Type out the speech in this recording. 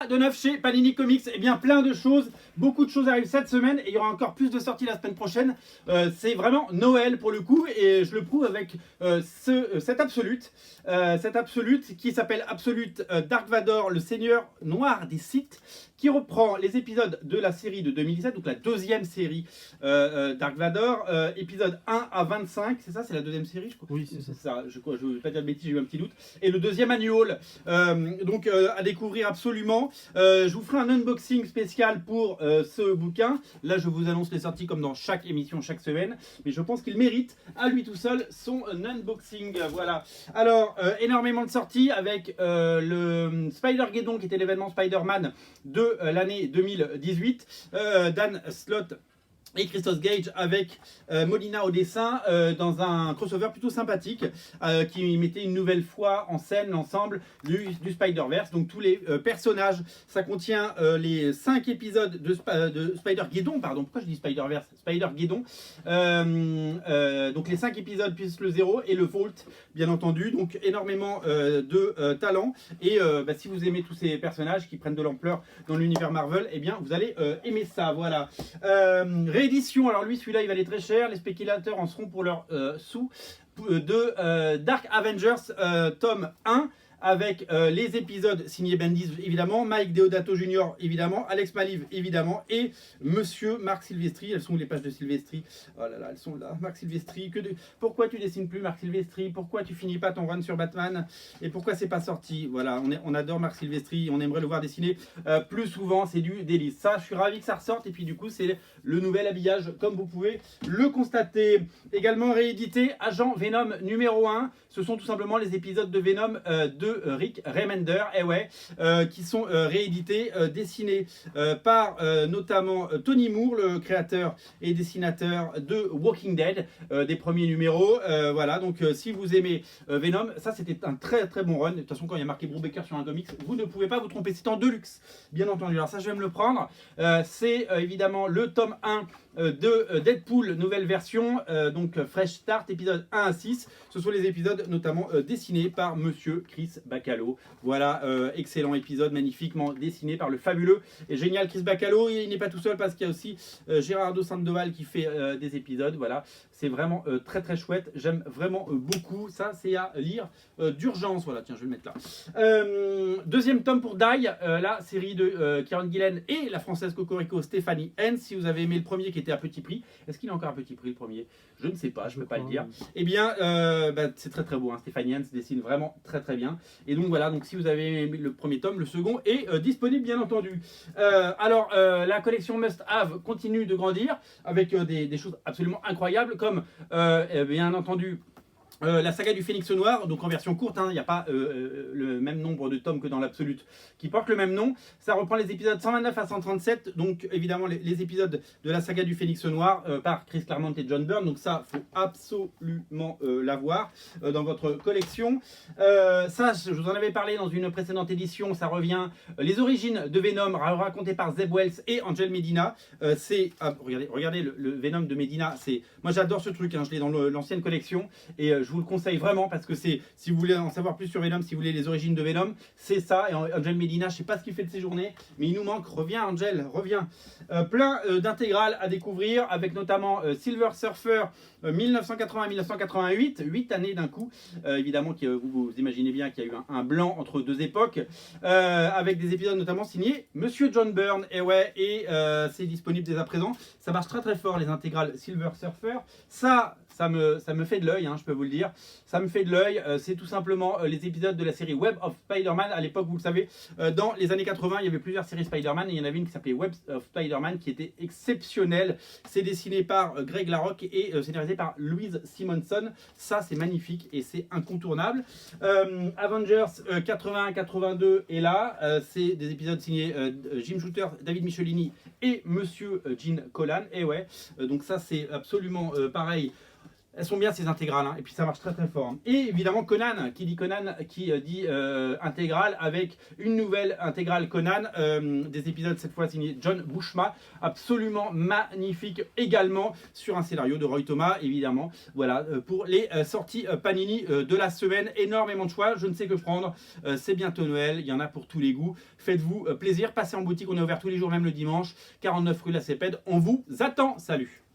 de neuf chez Panini Comics? Eh bien, plein de choses. Beaucoup de choses arrivent cette semaine et il y aura encore plus de sorties la semaine prochaine. C'est vraiment Noël pour le coup et je le prouve avec cet Absolute. Cet Absolute qui s'appelle Absolute Dark Vador, le seigneur noir des Sith, qui reprend les épisodes de la série de 2017, donc la deuxième série Dark Vador, épisode 1 à 25, c'est ça, c'est la deuxième série, je crois. Oui, c'est ça. Je ne veux pas dire de bêtises, j'ai eu un petit doute. Et le deuxième annual, donc à découvrir absolument. Je vous ferai un unboxing spécial pour ce bouquin. Là, je vous annonce les sorties comme dans chaque émission, chaque semaine, mais je pense qu'il mérite à lui tout seul son unboxing. Voilà. Alors, énormément de sorties avec le Spider-Geddon qui était l'événement Spider-Man de l'année 2018. Dan Slott et Christos Gage avec Molina au dessin dans un crossover plutôt sympathique qui mettait une nouvelle fois en scène l'ensemble du Spider-Verse. Donc tous les personnages, ça contient les 5 épisodes de Spider-Geddon, pardon, pourquoi je dis Spider-Verse, Spider-Geddon. Donc les 5 épisodes plus le 0 et le Vault, bien entendu. Donc énormément de talent. Et si vous aimez tous ces personnages qui prennent de l'ampleur dans l'univers Marvel, eh bien vous allez aimer ça. Voilà. Réédition, alors lui celui-là il valait très cher, les spéculateurs en seront pour leur sous de Dark Avengers tome 1 avec les épisodes signés Bendis évidemment, Mike Deodato Jr. évidemment, Alex Maliv évidemment et Monsieur Marc Silvestri. Elles sont où les pages de Silvestri? Oh là là, elles sont là. Marc Silvestri, pourquoi tu dessines plus Marc Silvestri? Pourquoi tu finis pas ton run sur Batman? Et pourquoi c'est pas sorti? Voilà, on adore Marc Silvestri, on aimerait le voir dessiner plus souvent, c'est du délice. Ça, je suis ravi que ça ressorte et puis du coup c'est le nouvel habillage comme vous pouvez le constater. Également réédité Agent Venom numéro 1, ce sont tout simplement les épisodes de Venom de Rick Remender, qui sont réédités, dessinés par notamment Tony Moore, le créateur et dessinateur de Walking Dead, des premiers numéros. Voilà, donc si vous aimez Venom, ça c'était un très très bon run. De toute façon, quand il y a marqué Brubaker sur un comics, vous ne pouvez pas vous tromper, c'est en deluxe, bien entendu. Alors ça, je vais me le prendre. C'est évidemment le tome 1 de Deadpool, nouvelle version, donc Fresh Start, épisode 1 à 6. Ce sont les épisodes notamment dessinés par Monsieur Chris Bacalo. Voilà, excellent épisode, magnifiquement dessiné par le fabuleux et génial Chris Bacalo. Il n'est pas tout seul parce qu'il y a aussi Gerardo Sandoval qui fait des épisodes. Voilà, c'est vraiment très très chouette. J'aime vraiment beaucoup. Ça, c'est à lire d'urgence. Voilà, tiens, je vais le mettre là. Deuxième tome pour Die, la série de Kieran Gillen et la française Cocorico Stéphanie Hens. Si vous avez aimé le premier qui était à petit prix, est-ce qu'il est encore à petit prix le premier? Je ne sais pas, je ne peux pas le dire. Eh bien, c'est très très beau. Hein. Stéphanie Hens dessine vraiment très très bien. Et donc voilà, donc si vous avez aimé le premier tome, le second est disponible bien entendu. Alors, la collection Must Have continue de grandir avec des choses absolument incroyables comme bien entendu la saga du Phénix Noir, donc en version courte, il n'y a pas le même nombre de tomes que dans l'Absolute qui portent le même nom. Ça reprend les épisodes 129 à 137, donc évidemment les épisodes de la saga du Phénix Noir par Chris Claremont et John Byrne. Donc ça, il faut absolument l'avoir dans votre collection. Ça, je vous en avais parlé dans une précédente édition, ça revient. Les origines de Venom racontées par Zeb Wells et Angel Medina. Regardez le Venom de Medina. Moi j'adore ce truc, je l'ai dans l'ancienne collection et je vous le conseille vraiment parce que si vous voulez en savoir plus sur Venom, si vous voulez les origines de Venom, c'est ça. Et Angel Medina, je ne sais pas ce qu'il fait de ses journées, mais il nous manque. Reviens Angel, reviens. Plein d'intégrales à découvrir avec notamment Silver Surfer 1980-1988, 8 années d'un coup. Évidemment, vous imaginez bien qu'il y a eu un blanc entre deux époques, avec des épisodes notamment signés Monsieur John Byrne. Et c'est disponible dès à présent. Ça marche très très fort les intégrales Silver Surfer. Ça me fait de l'œil, je peux vous le dire. Ça me fait de l'œil. C'est tout simplement les épisodes de la série Web of Spider-Man. À l'époque, vous le savez, dans les années 80, il y avait plusieurs séries Spider-Man. Et il y en avait une qui s'appelait Web of Spider-Man qui était exceptionnelle. C'est dessiné par Greg Larocque et scénarisé par Louise Simonson. Ça, c'est magnifique et c'est incontournable. Avengers 81-82 est là. C'est des épisodes signés Jim Shooter, David Michelini et Monsieur Gene Colan. Et ouais, donc ça, c'est absolument pareil. Elles sont bien ces intégrales, hein, et puis ça marche très très fort. Et évidemment Conan, qui dit Conan, qui dit intégrale, avec une nouvelle intégrale Conan, des épisodes cette fois signés John Bushma, absolument magnifique également, sur un scénario de Roy Thomas, évidemment. Voilà, pour les sorties Panini de la semaine, énormément de choix, je ne sais que prendre, c'est bientôt Noël, il y en a pour tous les goûts. Faites-vous plaisir, passez en boutique, on est ouvert tous les jours, même le dimanche, 49 rue La Cépède, on vous attend, salut!